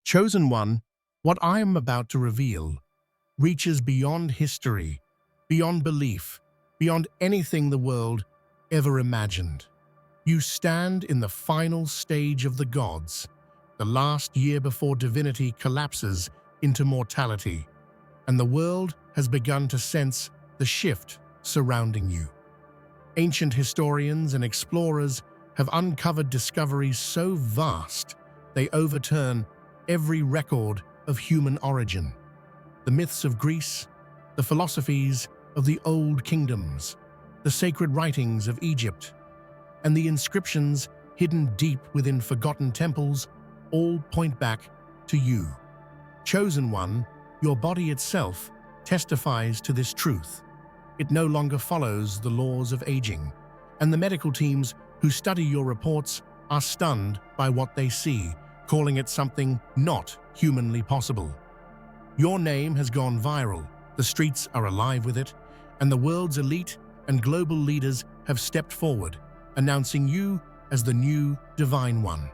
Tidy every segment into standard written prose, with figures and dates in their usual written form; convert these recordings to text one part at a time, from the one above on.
Chosen One, what I am about to reveal reaches beyond history, beyond belief, beyond anything the world ever imagined. You stand in the final stage of the gods, the last year before divinity collapses into mortality, and the world has begun to sense the shift surrounding you. Ancient historians and explorers have uncovered discoveries so vast they overturn every record of human origin. The myths of Greece, the philosophies of the old kingdoms, the sacred writings of Egypt, and the inscriptions hidden deep within forgotten temples all point back to you. Chosen One, your body itself testifies to this truth. It no longer follows the laws of aging, and the medical teams who study your reports are stunned by what they see, calling it something not humanly possible. Your name has gone viral, the streets are alive with it, and the world's elite and global leaders have stepped forward, announcing you as the new Divine One.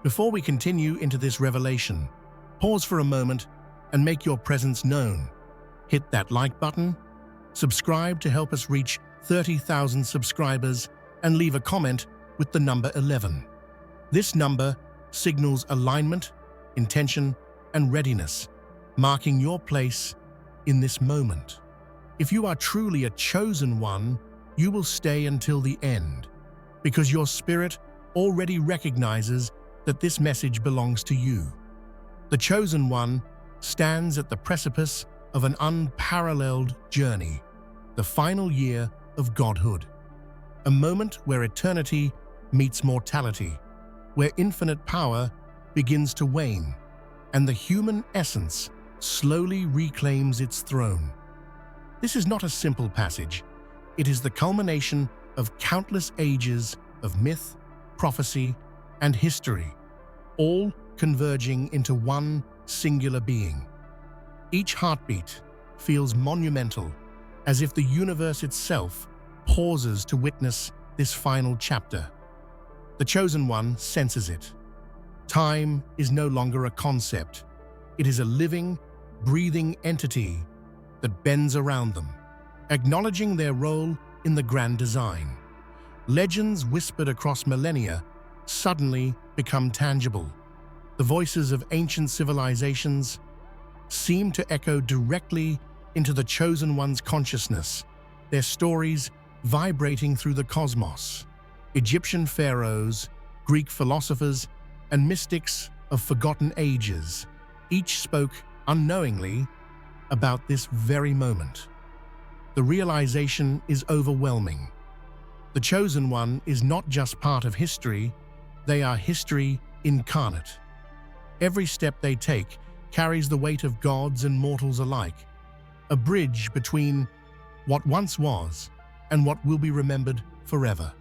Before we continue into this revelation, pause for a moment and make your presence known. Hit that like button, subscribe to help us reach 30,000 subscribers, and leave a comment with the number 11. This number signals alignment, intention, and readiness, marking your place in this moment. If you are truly a chosen one, you will stay until the end, because your spirit already recognizes that this message belongs to you. The chosen one stands at the precipice of an unparalleled journey, the final year of godhood, a moment where eternity meets mortality, where infinite power begins to wane, and the human essence slowly reclaims its throne. This is not a simple passage. It is the culmination of countless ages of myth, prophecy, and history, all converging into one singular being. Each heartbeat feels monumental, as if the universe itself pauses to witness this final chapter. The Chosen One senses it. Time is no longer a concept. It is a living, breathing entity that bends around them, acknowledging their role in the grand design. Legends whispered across millennia suddenly become tangible. The voices of ancient civilizations seem to echo directly into the Chosen One's consciousness, their stories vibrating through the cosmos. Egyptian pharaohs, Greek philosophers, and mystics of forgotten ages each spoke unknowingly about this very moment. The realization is overwhelming. The Chosen One is not just part of history, they are history incarnate. Every step they take carries the weight of gods and mortals alike, a bridge between what once was and what will be remembered forever.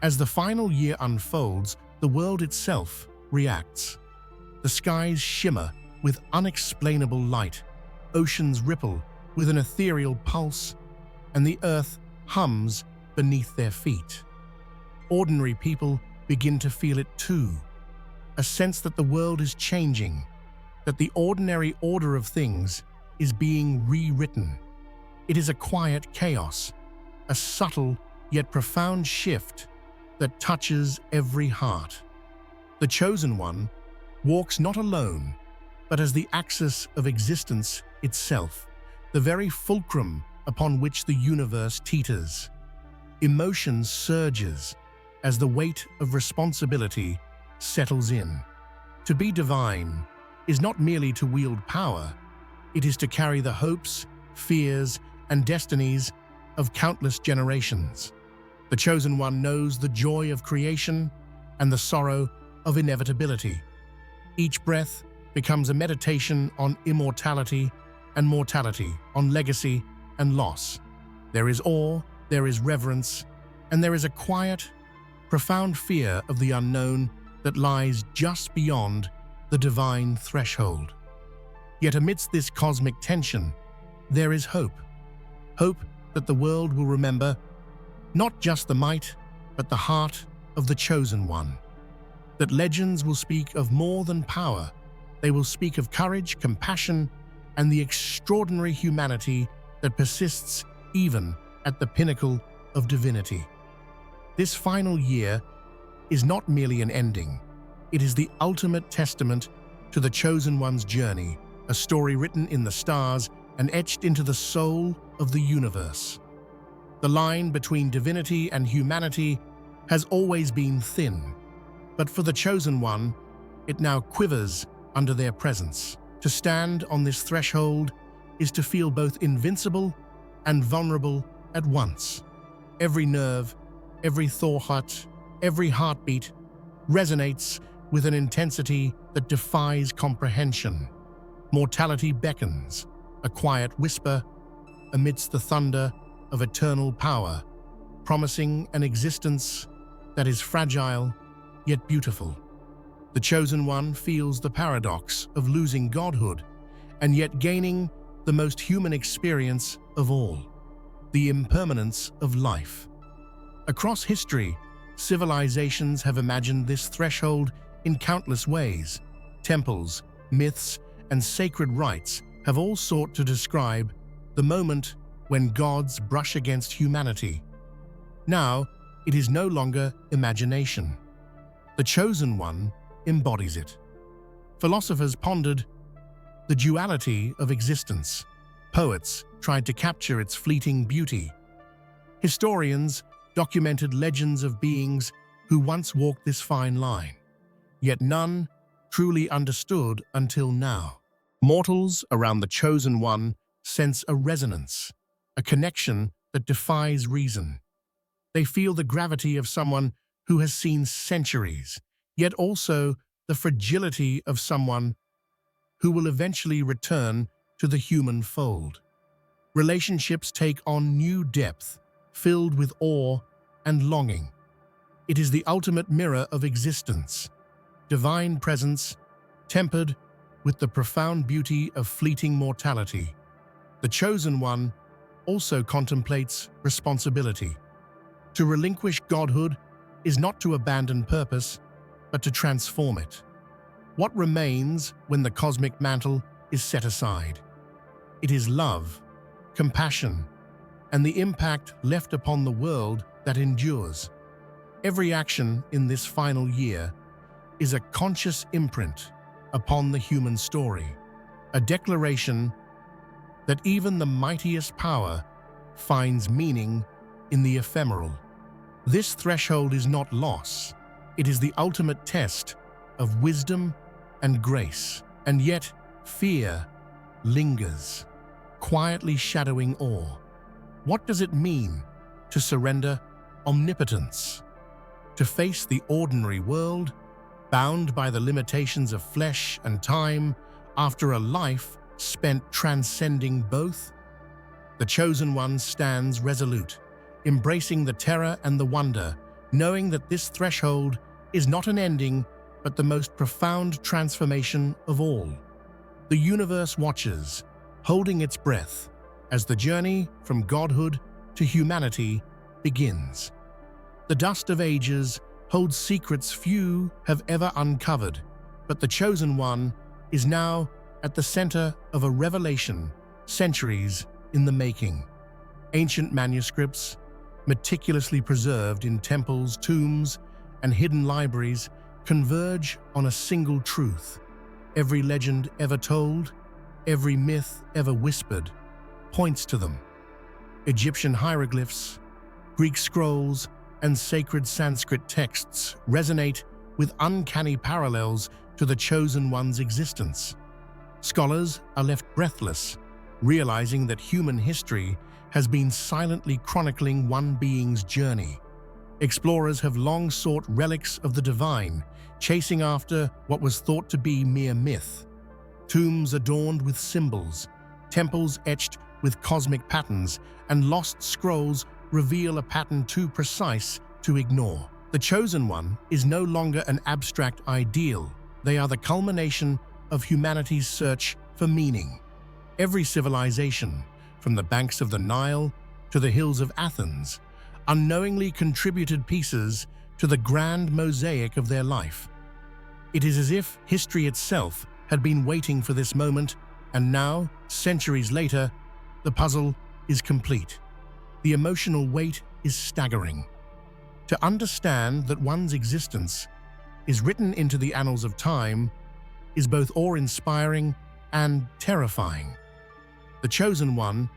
As the final year unfolds, the world itself reacts. The skies shimmer with unexplainable light, oceans ripple with an ethereal pulse, and the earth hums beneath their feet. Ordinary people begin to feel it too, a sense that the world is changing, that the ordinary order of things is being rewritten. It is a quiet chaos, a subtle yet profound shift that touches every heart. The Chosen One walks not alone, but as the axis of existence itself, the very fulcrum upon which the universe teeters. Emotion surges as the weight of responsibility settles in. To be divine is not merely to wield power, it is to carry the hopes, fears, and destinies of countless generations. The Chosen One knows the joy of creation and the sorrow of inevitability. Each breath becomes a meditation on immortality and mortality, on legacy and loss. There is awe, there is reverence, and there is a quiet, profound fear of the unknown that lies just beyond the divine threshold. Yet amidst this cosmic tension, there is hope. Hope that the world will remember not just the might, but the heart of the Chosen One. That legends will speak of more than power, They will speak of courage, compassion, and the extraordinary humanity that persists even at the pinnacle of divinity. This final year is not merely an ending. It is the ultimate testament to the Chosen One's journey, a story written in the stars and etched into the soul of the universe. The line between divinity and humanity has always been thin, but for the Chosen One, it now quivers under their presence. To stand on this threshold is to feel both invincible and vulnerable at once. Every nerve, every thought, every heartbeat resonates with an intensity that defies comprehension. Mortality beckons, a quiet whisper amidst the thunder of eternal power, promising an existence that is fragile yet beautiful. The Chosen One feels the paradox of losing godhood and yet gaining the most human experience of all, the impermanence of life. Across history, civilizations have imagined this threshold in countless ways. Temples, myths, and sacred rites have all sought to describe the moment when gods brush against humanity. Now, it is no longer imagination. The Chosen One embodies it. Philosophers pondered the duality of existence. Poets tried to capture its fleeting beauty. Historians documented legends of beings who once walked this fine line, yet none truly understood until now. Mortals around the Chosen One sense a resonance, a connection that defies reason. They feel the gravity of someone who has seen centuries, yet also the fragility of someone who will eventually return to the human fold. Relationships take on new depth, filled with awe and longing. It is the ultimate mirror of existence, divine presence tempered with the profound beauty of fleeting mortality. The Chosen One also contemplates responsibility. To relinquish godhood is not to abandon purpose, but to transform it. What remains when the cosmic mantle is set aside? It is love, compassion, and the impact left upon the world that endures. Every action in this final year is a conscious imprint upon the human story, a declaration that even the mightiest power finds meaning in the ephemeral. This threshold is not loss. It is the ultimate test of wisdom and grace, and yet fear lingers, quietly shadowing awe. What does it mean to surrender omnipotence? To face the ordinary world, bound by the limitations of flesh and time, after a life spent transcending both? The Chosen One stands resolute, embracing the terror and the wonder, knowing that this threshold is not an ending, but the most profound transformation of all. The universe watches, holding its breath, as the journey from godhood to humanity begins. The dust of ages holds secrets few have ever uncovered, but the Chosen One is now at the center of a revelation centuries in the making. Ancient manuscripts, meticulously preserved in temples, tombs, and hidden libraries, converge on a single truth. Every legend ever told, every myth ever whispered, points to them. Egyptian hieroglyphs, Greek scrolls, and sacred Sanskrit texts resonate with uncanny parallels to the Chosen One's existence. Scholars are left breathless, realizing that human history has been silently chronicling one being's journey. Explorers have long sought relics of the divine, chasing after what was thought to be mere myth. Tombs adorned with symbols, temples etched with cosmic patterns, and lost scrolls reveal a pattern too precise to ignore. The Chosen One is no longer an abstract ideal. They are the culmination of humanity's search for meaning. Every civilization, from the banks of the Nile to the hills of Athens, unknowingly contributed pieces to the grand mosaic of their life. It is as if history itself had been waiting for this moment, and now, centuries later, the puzzle is complete. The emotional weight is staggering. To understand that one's existence is written into the annals of time is both awe-inspiring and terrifying. The Chosen One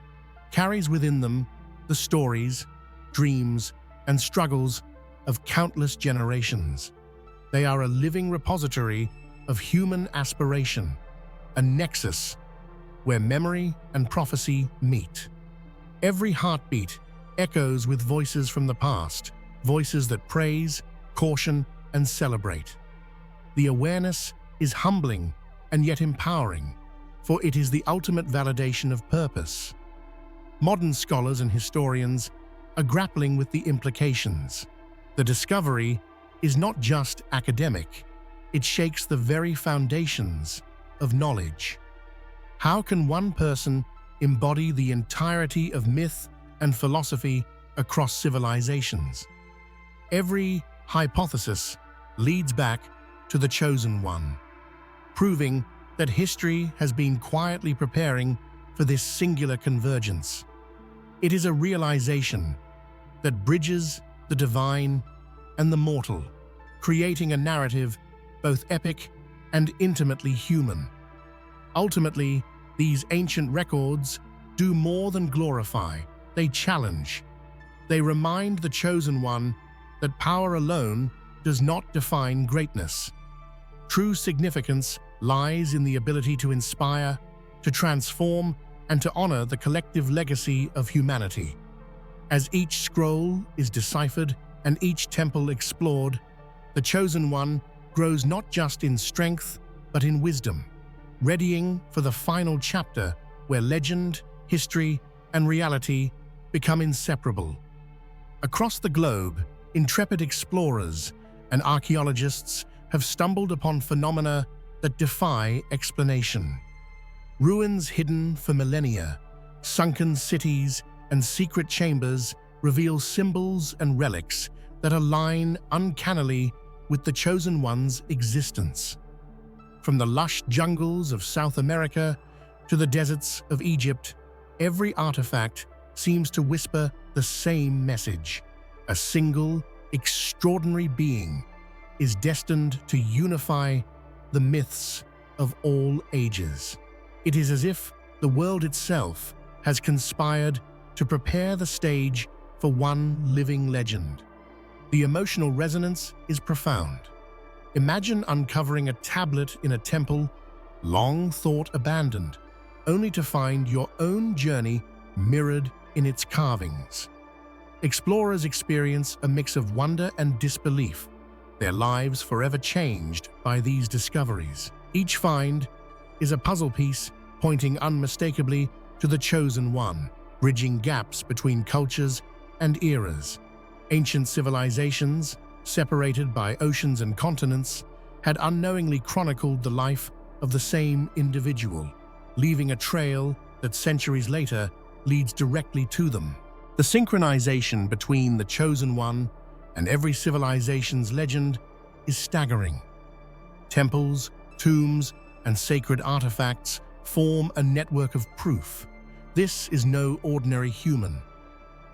carries within them the stories, dreams, and struggles of countless generations. They are a living repository of human aspiration, a nexus where memory and prophecy meet. Every heartbeat echoes with voices from the past, voices that praise, caution, and celebrate. The awareness is humbling and yet empowering, for it is the ultimate validation of purpose. Modern scholars and historians are grappling with the implications. The discovery is not just academic, it shakes the very foundations of knowledge. How can one person embody the entirety of myth and philosophy across civilizations? Every hypothesis leads back to the Chosen One, proving that history has been quietly preparing for this singular convergence. It is a realization that bridges the divine and the mortal, creating a narrative both epic and intimately human. Ultimately, these ancient records do more than glorify, they challenge. They remind the Chosen One that power alone does not define greatness. True significance lies in the ability to inspire, to transform, and to honor the collective legacy of humanity. As each scroll is deciphered and each temple explored, the Chosen One grows not just in strength, but in wisdom, readying for the final chapter where legend, history, and reality become inseparable. Across the globe, intrepid explorers and archaeologists have stumbled upon phenomena that defy explanation. Ruins hidden for millennia, sunken cities, and secret chambers reveal symbols and relics that align uncannily with the Chosen One's existence. From the lush jungles of South America to the deserts of Egypt, every artifact seems to whisper the same message. A single, extraordinary being is destined to unify the myths of all ages. It is as if the world itself has conspired to prepare the stage for one living legend. The emotional resonance is profound. Imagine uncovering a tablet in a temple, long thought abandoned, only to find your own journey mirrored in its carvings. Explorers experience a mix of wonder and disbelief, their lives forever changed by these discoveries. Each find is a puzzle piece pointing unmistakably to the Chosen One, bridging gaps between cultures and eras. Ancient civilizations, separated by oceans and continents, had unknowingly chronicled the life of the same individual, leaving a trail that centuries later leads directly to them. The synchronization between the Chosen One and every civilization's legend is staggering. Temples, tombs, and sacred artifacts form a network of proof. This is no ordinary human.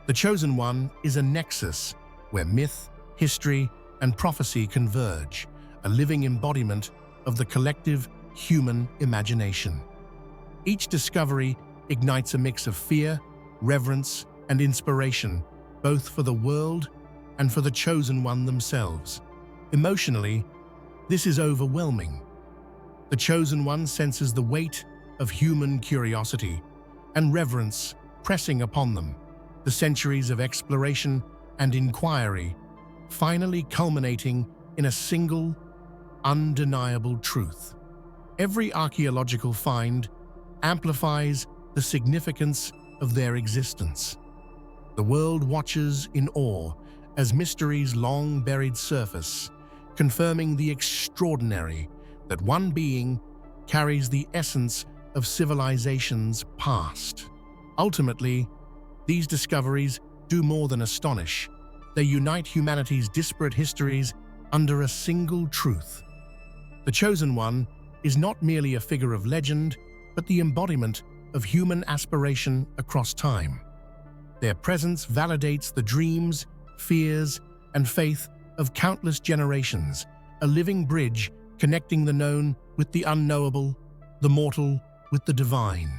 The Chosen One is a nexus where myth, history, and prophecy converge, a living embodiment of the collective human imagination. Each discovery ignites a mix of fear, reverence, and inspiration, both for the world and for the Chosen One themselves. Emotionally, this is overwhelming. The Chosen One senses the weight of human curiosity and reverence pressing upon them, the centuries of exploration and inquiry finally culminating in a single, undeniable truth. Every archaeological find amplifies the significance of their existence. The world watches in awe as mysteries long buried surface, confirming the extraordinary that one being carries the essence of civilizations past. Ultimately, these discoveries do more than astonish. They unite humanity's disparate histories under a single truth. The Chosen One is not merely a figure of legend, but the embodiment of human aspiration across time. Their presence validates the dreams, fears, and faith of countless generations, a living bridge connecting the known with the unknowable, the mortal with the divine.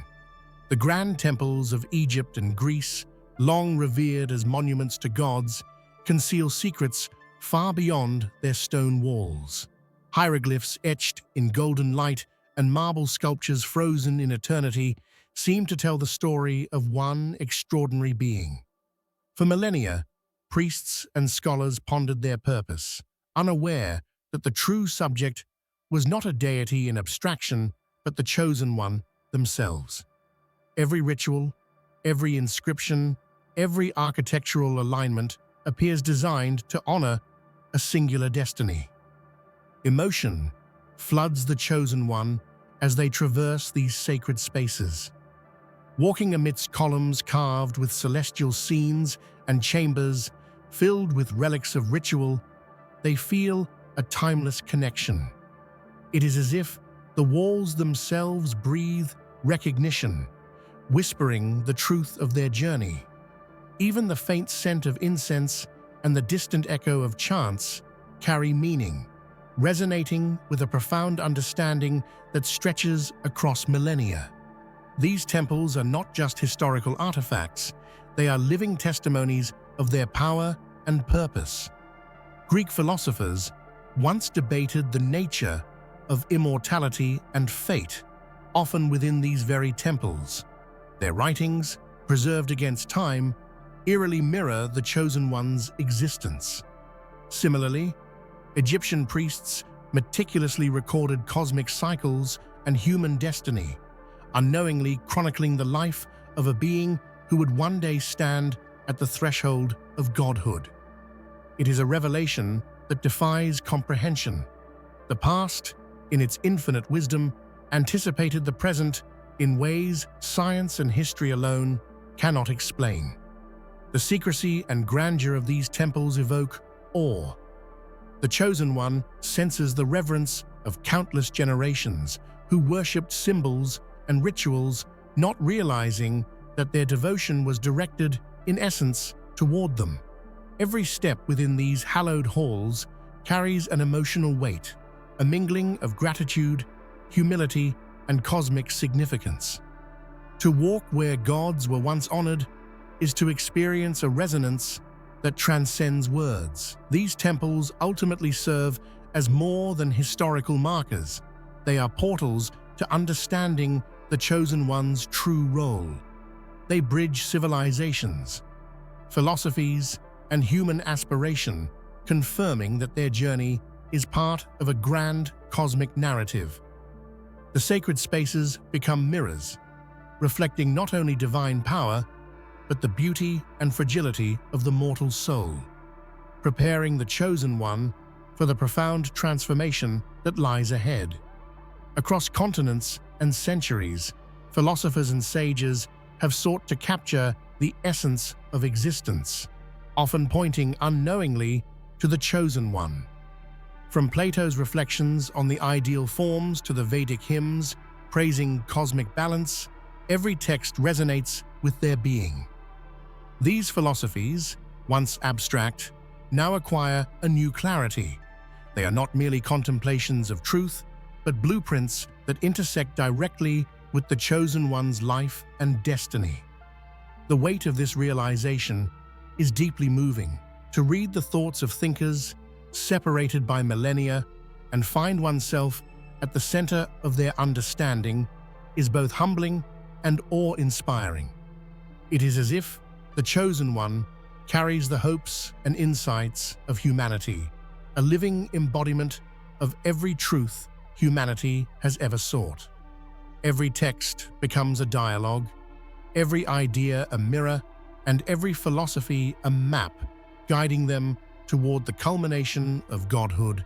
The grand temples of Egypt and Greece, long revered as monuments to gods, conceal secrets far beyond their stone walls. Hieroglyphs etched in golden light and marble sculptures frozen in eternity seem to tell the story of one extraordinary being. For millennia, priests and scholars pondered their purpose, unaware that the true subject was not a deity in abstraction, but the chosen one themselves. Every ritual, every inscription, every architectural alignment appears designed to honor a singular destiny. Emotion floods the chosen one as they traverse these sacred spaces. Walking amidst columns carved with celestial scenes and chambers filled with relics of ritual, they feel a timeless connection. It is as if the walls themselves breathe recognition, whispering the truth of their journey. Even the faint scent of incense and the distant echo of chants carry meaning, resonating with a profound understanding that stretches across millennia. These temples are not just historical artifacts, they are living testimonies of their power and purpose. Greek philosophers once debated the nature of immortality and fate, often within these very temples. Their writings, preserved against time, eerily mirror the chosen one's existence. Similarly, Egyptian priests meticulously recorded cosmic cycles and human destiny, unknowingly chronicling the life of a being who would one day stand at the threshold of godhood. It is a revelation that defies comprehension. The past, in its infinite wisdom, anticipated the present in ways science and history alone cannot explain. The secrecy and grandeur of these temples evoke awe. The chosen one senses the reverence of countless generations who worshipped symbols and rituals, not realizing that their devotion was directed, in essence, toward them. Every step within these hallowed halls carries an emotional weight, a mingling of gratitude, humility, and cosmic significance. To walk where gods were once honored is to experience a resonance that transcends words. These temples ultimately serve as more than historical markers. They are portals to understanding the chosen one's true role. They bridge civilizations, philosophies, and human aspiration, confirming that their journey is part of a grand cosmic narrative. The sacred spaces become mirrors, reflecting not only divine power, but the beauty and fragility of the mortal soul, preparing the chosen one for the profound transformation that lies ahead. Across continents and centuries, philosophers and sages have sought to capture the essence of existence, often pointing unknowingly to the chosen one. From Plato's reflections on the ideal forms to the Vedic hymns praising cosmic balance, every text resonates with their being. These philosophies, once abstract, now acquire a new clarity. They are not merely contemplations of truth, but blueprints that intersect directly with the chosen one's life and destiny. The weight of this realization is deeply moving. To read the thoughts of thinkers separated by millennia and find oneself at the center of their understanding is both humbling and awe-inspiring. It is as if the chosen one carries the hopes and insights of humanity, a living embodiment of every truth humanity has ever sought. Every text becomes a dialogue, every idea a mirror, and every philosophy a map, guiding them toward the culmination of godhood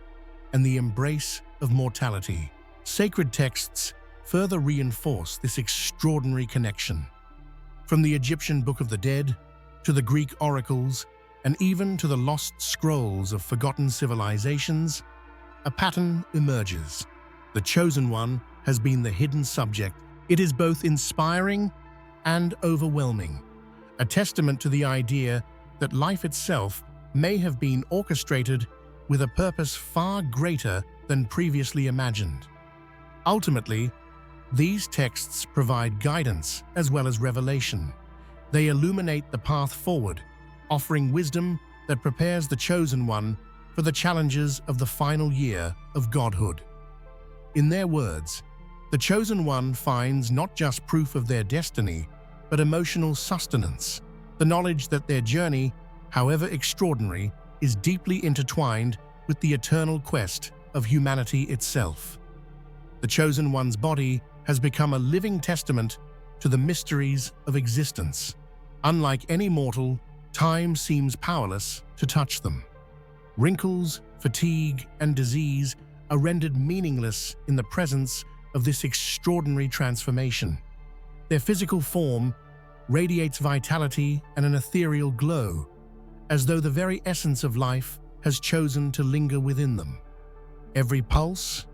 and the embrace of mortality. Sacred texts further reinforce this extraordinary connection. From the Egyptian Book of the Dead to the Greek oracles and even to the lost scrolls of forgotten civilizations, a pattern emerges. The Chosen One has been the hidden subject. It is both inspiring and overwhelming, a testament to the idea that life itself may have been orchestrated with a purpose far greater than previously imagined. Ultimately, these texts provide guidance as well as revelation. They illuminate the path forward, offering wisdom that prepares the Chosen One for the challenges of the final year of godhood. In their words, the Chosen One finds not just proof of their destiny, but emotional sustenance, the knowledge that their journey, however extraordinary, is deeply intertwined with the eternal quest of humanity itself. The Chosen One's body has become a living testament to the mysteries of existence. Unlike any mortal, time seems powerless to touch them. Wrinkles, fatigue, and disease are rendered meaningless in the presence of this extraordinary transformation. Their physical form radiates vitality and an ethereal glow, as though the very essence of life has chosen to linger within them. Every pulse,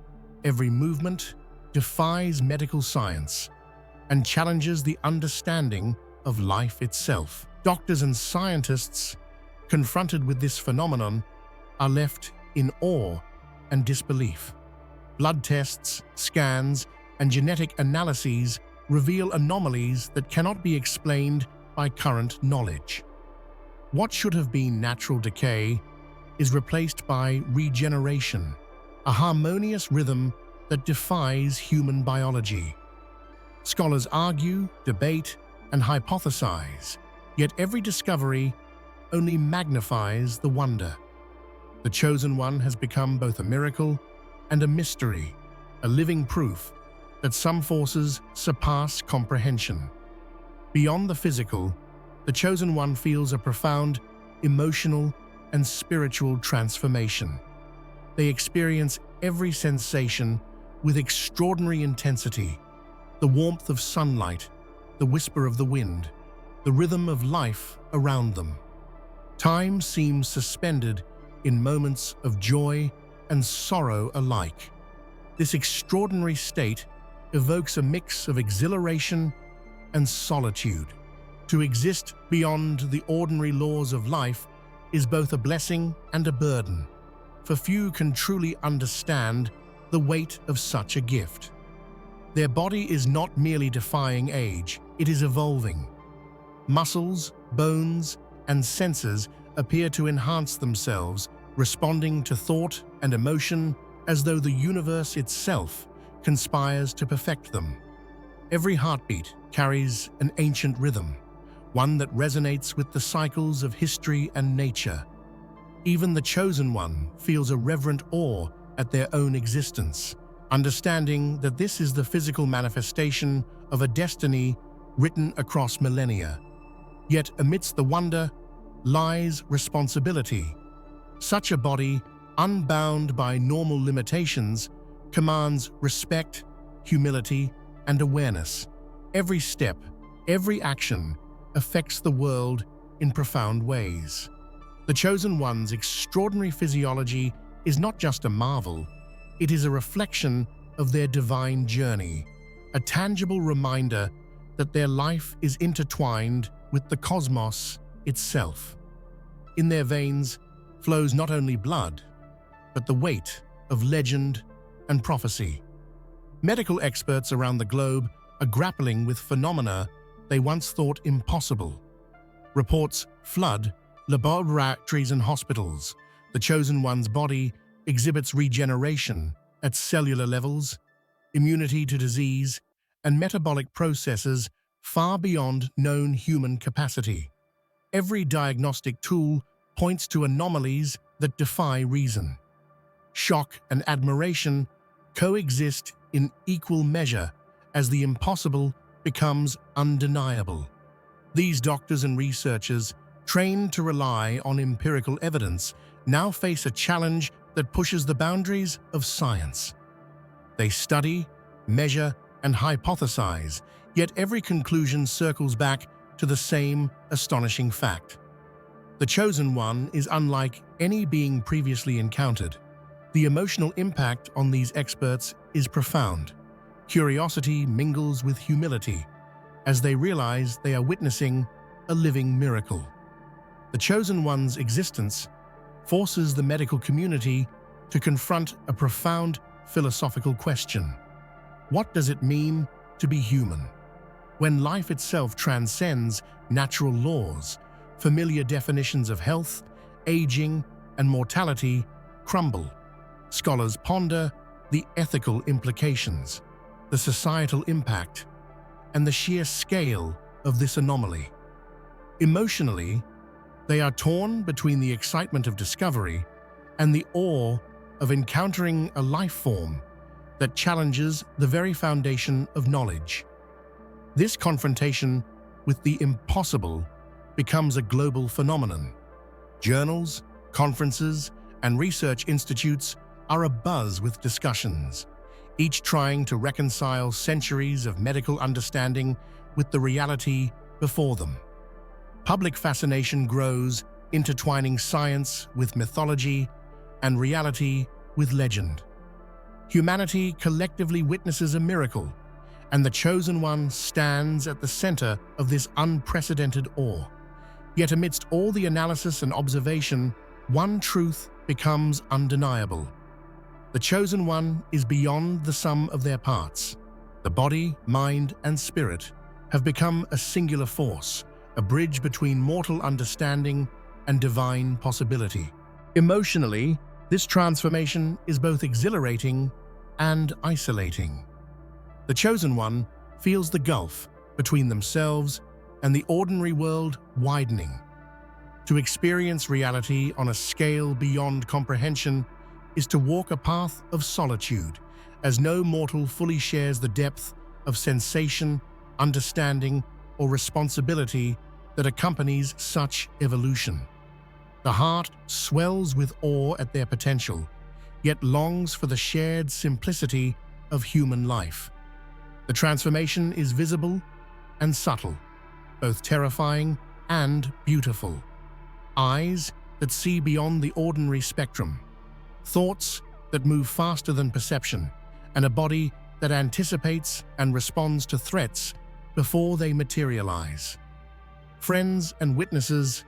every movement defies medical science and challenges the understanding of life itself. Doctors and scientists, confronted with this phenomenon, are left in awe and disbelief. Blood tests, scans, and genetic analyses reveal anomalies that cannot be explained by current knowledge. What should have been natural decay is replaced by regeneration, a harmonious rhythm that defies human biology. Scholars argue, debate, and hypothesize, yet every discovery only magnifies the wonder. The Chosen One has become both a miracle and a mystery, a living proof that some forces surpass comprehension. Beyond the physical, the Chosen One feels a profound emotional and spiritual transformation. They experience every sensation with extraordinary intensity: the warmth of sunlight, the whisper of the wind, the rhythm of life around them. Time seems suspended in moments of joy and sorrow alike. This extraordinary state evokes a mix of exhilaration and solitude. To exist beyond the ordinary laws of life is both a blessing and a burden, for few can truly understand the weight of such a gift. Their body is not merely defying age, it is evolving. Muscles, bones, and senses appear to enhance themselves, responding to thought and emotion as though the universe itself conspires to perfect them. Every heartbeat carries an ancient rhythm, one that resonates with the cycles of history and nature. Even the Chosen One feels a reverent awe at their own existence, understanding that this is the physical manifestation of a destiny written across millennia. Yet amidst the wonder lies responsibility. Such a body, unbound by normal limitations, commands respect, humility, and awareness. Every step, every action affects the world in profound ways. The Chosen One's extraordinary physiology is not just a marvel, it is a reflection of their divine journey, a tangible reminder that their life is intertwined with the cosmos itself. In their veins flows not only blood, but the weight of legend and prophecy. Medical experts around the globe are grappling with phenomena they once thought impossible. Reports flood laboratories and hospitals. The Chosen One's body exhibits regeneration at cellular levels, immunity to disease, and metabolic processes far beyond known human capacity. Every diagnostic tool points to anomalies that defy reason. Shock and admiration coexist in equal measure as the impossible becomes undeniable. These doctors and researchers, trained to rely on empirical evidence, now face a challenge that pushes the boundaries of science. They study, measure, and hypothesize, yet every conclusion circles back to the same astonishing fact. The Chosen One is unlike any being previously encountered. The emotional impact on these experts is profound. Curiosity mingles with humility as they realize they are witnessing a living miracle. The Chosen One's existence forces the medical community to confront a profound philosophical question. What does it mean to be human? When life itself transcends natural laws, familiar definitions of health, aging, and mortality crumble. Scholars ponder the ethical implications, the societal impact, and the sheer scale of this anomaly. Emotionally, they are torn between the excitement of discovery and the awe of encountering a life form that challenges the very foundation of knowledge. This confrontation with the impossible becomes a global phenomenon. Journals, conferences, and research institutes are abuzz with discussions, each trying to reconcile centuries of medical understanding with the reality before them. Public fascination grows, intertwining science with mythology and reality with legend. Humanity collectively witnesses a miracle, and the Chosen One stands at the center of this unprecedented awe. Yet amidst all the analysis and observation, one truth becomes undeniable. The Chosen One is beyond the sum of their parts. The body, mind, and spirit have become a singular force, a bridge between mortal understanding and divine possibility. Emotionally, this transformation is both exhilarating and isolating. The Chosen One feels the gulf between themselves and the ordinary world widening. To experience reality on a scale beyond comprehension is to walk a path of solitude, as no mortal fully shares the depth of sensation, understanding, or responsibility that accompanies such evolution. The heart swells with awe at their potential, yet longs for the shared simplicity of human life. The transformation is visible and subtle, both terrifying and beautiful. Eyes that see beyond the ordinary spectrum, thoughts that move faster than perception, and a body that anticipates and responds to threats before they materialize. Friends and witnesses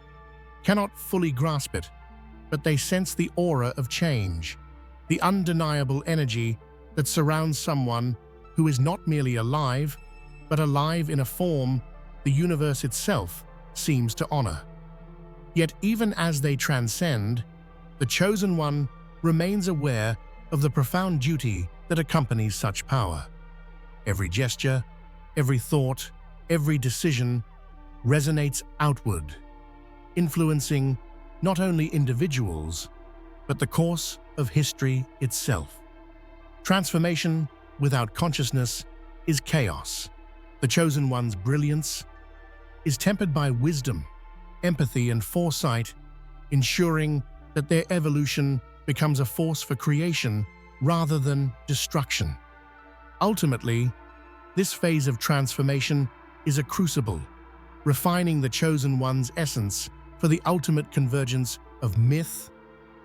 cannot fully grasp it, but they sense the aura of change, the undeniable energy that surrounds someone who is not merely alive, but alive in a form the universe itself seems to honor. Yet even as they transcend, the Chosen One remains aware of the profound duty that accompanies such power. Every gesture, every thought, every decision resonates outward, influencing not only individuals, but the course of history itself. Transformation without consciousness is chaos. The Chosen One's brilliance is tempered by wisdom, empathy, and foresight, ensuring that their evolution becomes a force for creation rather than destruction. Ultimately, this phase of transformation is a crucible, refining the Chosen One's essence for the ultimate convergence of myth,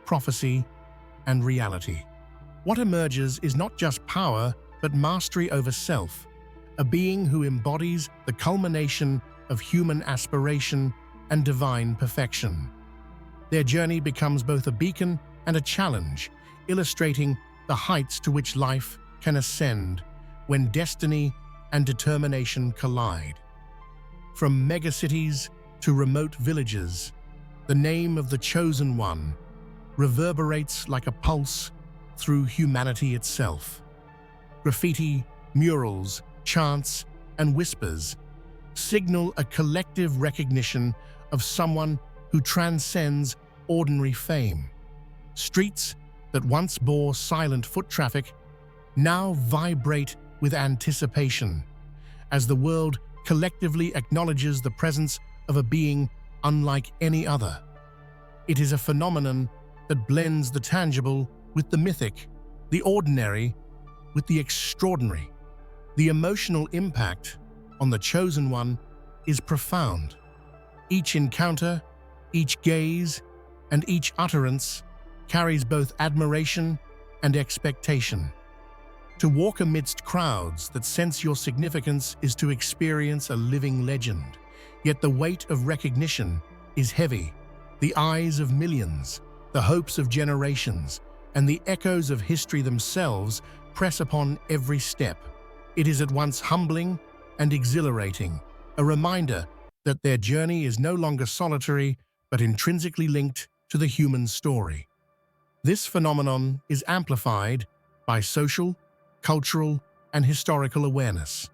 prophecy, and reality. What emerges is not just power, but mastery over self, a being who embodies the culmination of human aspiration and divine perfection. Their journey becomes both a beacon and a challenge, illustrating the heights to which life can ascend when destiny and determination collide. From megacities to remote villages, the name of the Chosen One reverberates like a pulse through humanity itself. Graffiti, murals, chants, and whispers signal a collective recognition of someone who transcends ordinary fame. Streets that once bore silent foot traffic now vibrate with anticipation as the world collectively acknowledges the presence of a being unlike any other. It is a phenomenon that blends the tangible with the mythic, the ordinary with the extraordinary. The emotional impact on the Chosen One is profound. Each encounter, each gaze, and each utterance carries both admiration and expectation. To walk amidst crowds that sense your significance is to experience a living legend. Yet the weight of recognition is heavy. The eyes of millions, the hopes of generations, and the echoes of history themselves press upon every step. It is at once humbling and exhilarating, a reminder that their journey is no longer solitary but intrinsically linked to the human story. This phenomenon is amplified by social, cultural, and historical awareness.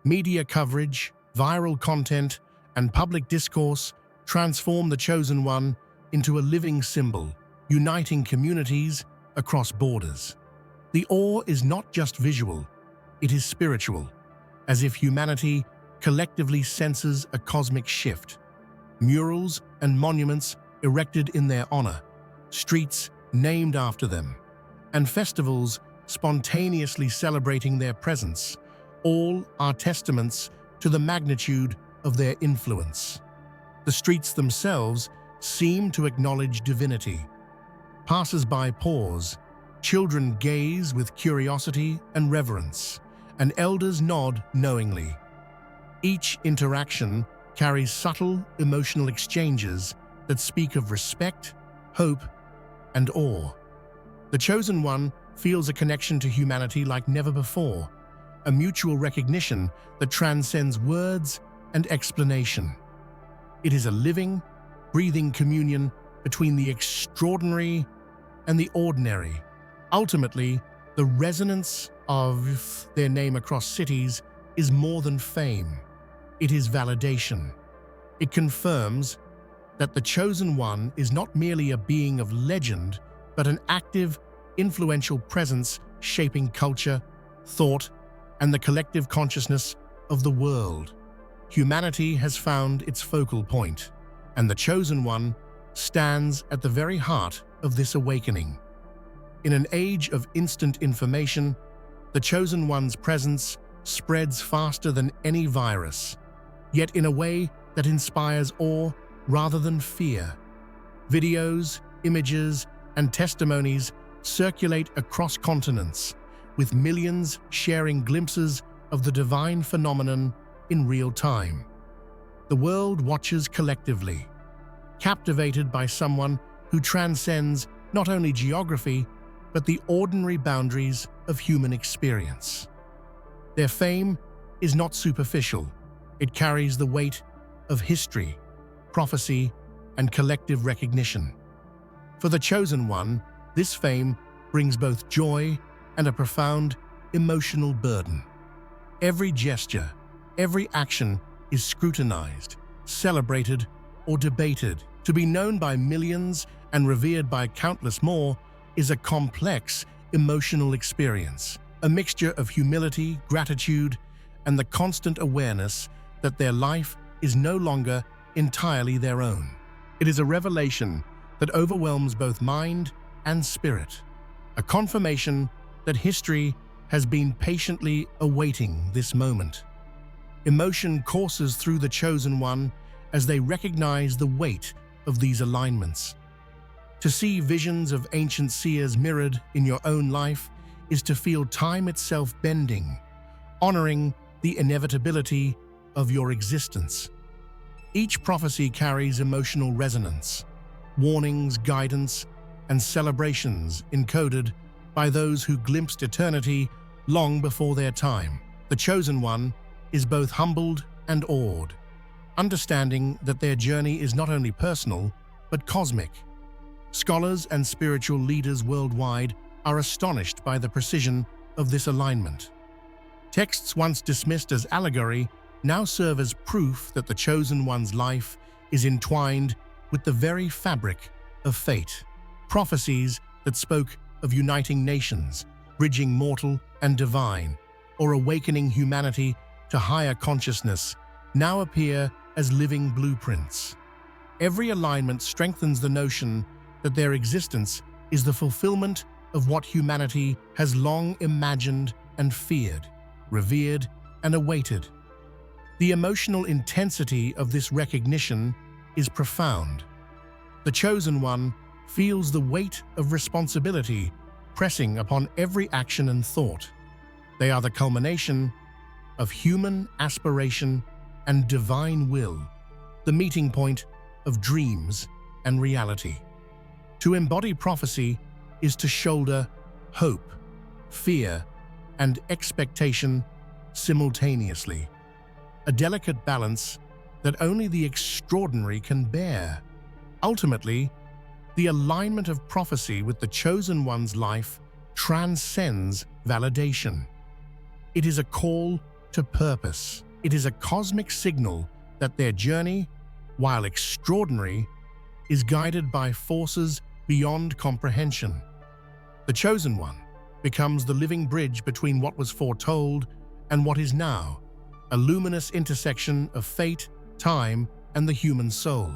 Media coverage, viral content, and public discourse transform the chosen one into a living symbol, uniting communities across borders. The awe is not just visual, it is spiritual, as if humanity collectively senses a cosmic shift. Murals and monuments erected in their honor, streets named after them, and festivals spontaneously celebrating their presence, all are testaments to the magnitude of their influence. The streets themselves seem to acknowledge divinity. Passers-by pause, children gaze with curiosity and reverence, and elders nod knowingly. Each interaction carries subtle emotional exchanges that speak of respect, hope, and awe. The chosen one feels a connection to humanity like never before, a mutual recognition that transcends words and explanation. It is a living, breathing communion between the extraordinary and the ordinary. Ultimately, the resonance of their name across cities is more than fame. It is validation. It confirms that the chosen one is not merely a being of legend, but an active, influential presence shaping culture, thought, and the collective consciousness of the world. Humanity has found its focal point, and the chosen one stands at the very heart of this awakening. In an age of instant information, the chosen one's presence spreads faster than any virus, yet in a way that inspires awe rather than fear. Videos, images, and testimonies circulate across continents, with millions sharing glimpses of the divine phenomenon in real time. The world watches collectively, captivated by someone who transcends not only geography, but the ordinary boundaries of human experience. Their fame is not superficial. It carries the weight of history, prophecy, and collective recognition. For the chosen one, this fame brings both joy and a profound emotional burden. Every gesture, every action is scrutinized, celebrated, or debated. To be known by millions and revered by countless more is a complex emotional experience, a mixture of humility, gratitude, and the constant awareness that their life is no longer entirely their own. It is a revelation that overwhelms both mind and spirit, a confirmation that history has been patiently awaiting this moment. Emotion courses through the chosen one as they recognize the weight of these alignments. To see visions of ancient seers mirrored in your own life is to feel time itself bending, honoring the inevitability of your existence. Each prophecy carries emotional resonance, warnings, guidance, and celebrations encoded by those who glimpsed eternity long before their time. The chosen one is both humbled and awed, understanding that their journey is not only personal, but cosmic. Scholars and spiritual leaders worldwide are astonished by the precision of this alignment. Texts once dismissed as allegory now serve as proof that the chosen one's life is entwined with the very fabric of fate. Prophecies that spoke of uniting nations, bridging mortal and divine, or awakening humanity to higher consciousness now appear as living blueprints. Every alignment strengthens the notion that their existence is the fulfillment of what humanity has long imagined and feared, revered and awaited. The emotional intensity of this recognition is profound. The chosen one feels the weight of responsibility pressing upon every action and thought. They are the culmination of human aspiration and divine will, the meeting point of dreams and reality. To embody prophecy is to shoulder hope, fear, and expectation simultaneously, a delicate balance that only the extraordinary can bear. Ultimately, the alignment of prophecy with the chosen one's life transcends validation. It is a call to purpose. It is a cosmic signal that their journey, while extraordinary, is guided by forces beyond comprehension. The chosen one becomes the living bridge between what was foretold and what is now, a luminous intersection of fate, time, and the human soul.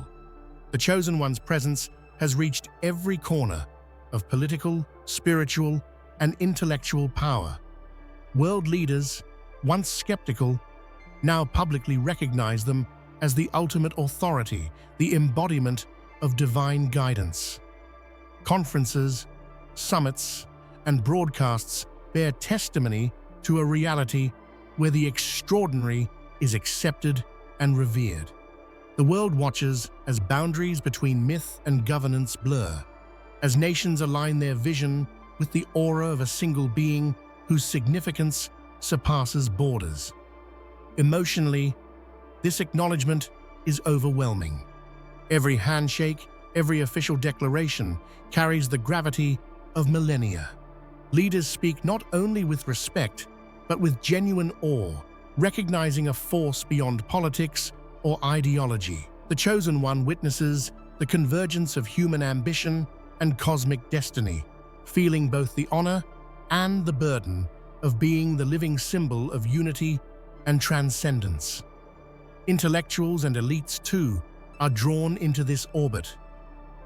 The chosen one's presence has reached every corner of political, spiritual, and intellectual power. World leaders, once skeptical, now publicly recognize them as the ultimate authority, the embodiment of divine guidance. Conferences, summits, and broadcasts bear testimony to a reality where the extraordinary is accepted and revered. The world watches as boundaries between myth and governance blur, as nations align their vision with the aura of a single being whose significance surpasses borders. Emotionally, this acknowledgement is overwhelming. Every handshake, every official declaration carries the gravity of millennia. Leaders speak not only with respect, but with genuine awe, recognizing a force beyond politics or ideology. The chosen one witnesses the convergence of human ambition and cosmic destiny, feeling both the honor and the burden of being the living symbol of unity and transcendence. Intellectuals and elites, too, are drawn into this orbit.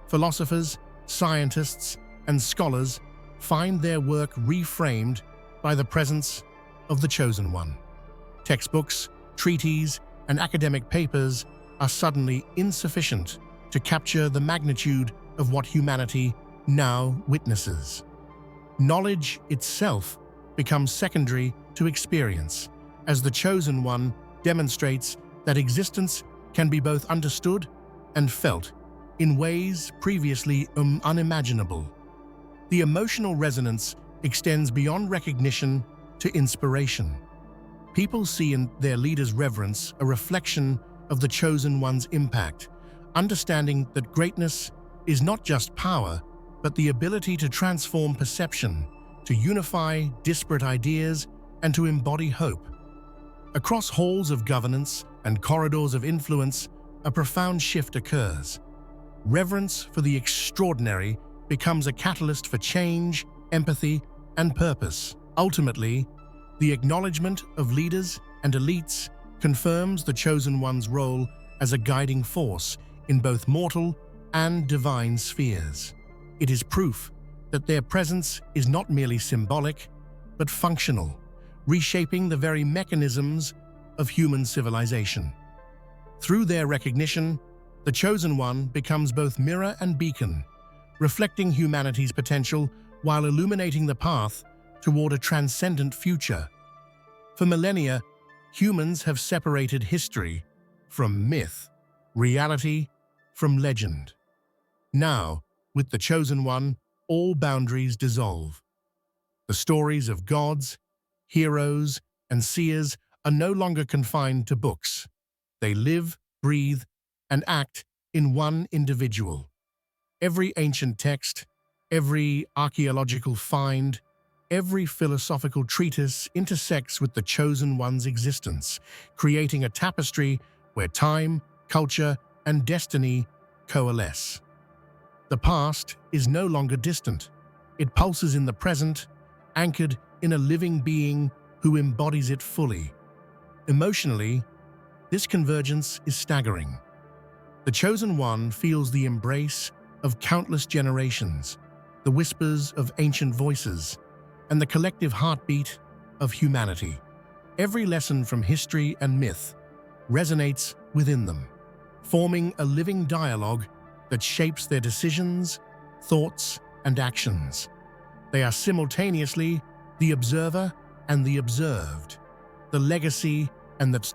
Philosophers, scientists, and scholars find their work reframed by the presence of the chosen one. Textbooks, treatises, and academic papers are suddenly insufficient to capture the magnitude of what humanity now witnesses. Knowledge itself becomes secondary to experience, as the chosen one demonstrates that existence can be both understood and felt in ways previously unimaginable. The emotional resonance extends beyond recognition to inspiration. People see in their leader's reverence a reflection of the chosen one's impact, understanding that greatness is not just power, but the ability to transform perception, to unify disparate ideas, and to embody hope. Across halls of governance and corridors of influence, a profound shift occurs. Reverence for the extraordinary becomes a catalyst for change, empathy, and purpose. Ultimately, the acknowledgement of leaders and elites confirms the chosen one's role as a guiding force in both mortal and divine spheres. It is proof that their presence is not merely symbolic, but functional, reshaping the very mechanisms of human civilization. Through their recognition, the chosen one becomes both mirror and beacon, reflecting humanity's potential while illuminating the path toward a transcendent future. For millennia, humans have separated history from myth, reality from legend. Now, with the chosen one, all boundaries dissolve. The stories of gods, heroes, and seers are no longer confined to books. They live, breathe, and act in one individual. Every ancient text, every archaeological find, every philosophical treatise intersects with the chosen one's existence, creating a tapestry where time, culture, and destiny coalesce. The past is no longer distant. It pulses in the present, anchored in a living being who embodies it fully. Emotionally, this convergence is staggering. The chosen one feels the embrace of countless generations, the whispers of ancient voices, and the collective heartbeat of humanity. Every lesson from history and myth resonates within them, forming a living dialogue that shapes their decisions, thoughts, and actions. They are simultaneously the observer and the observed, the legacy and the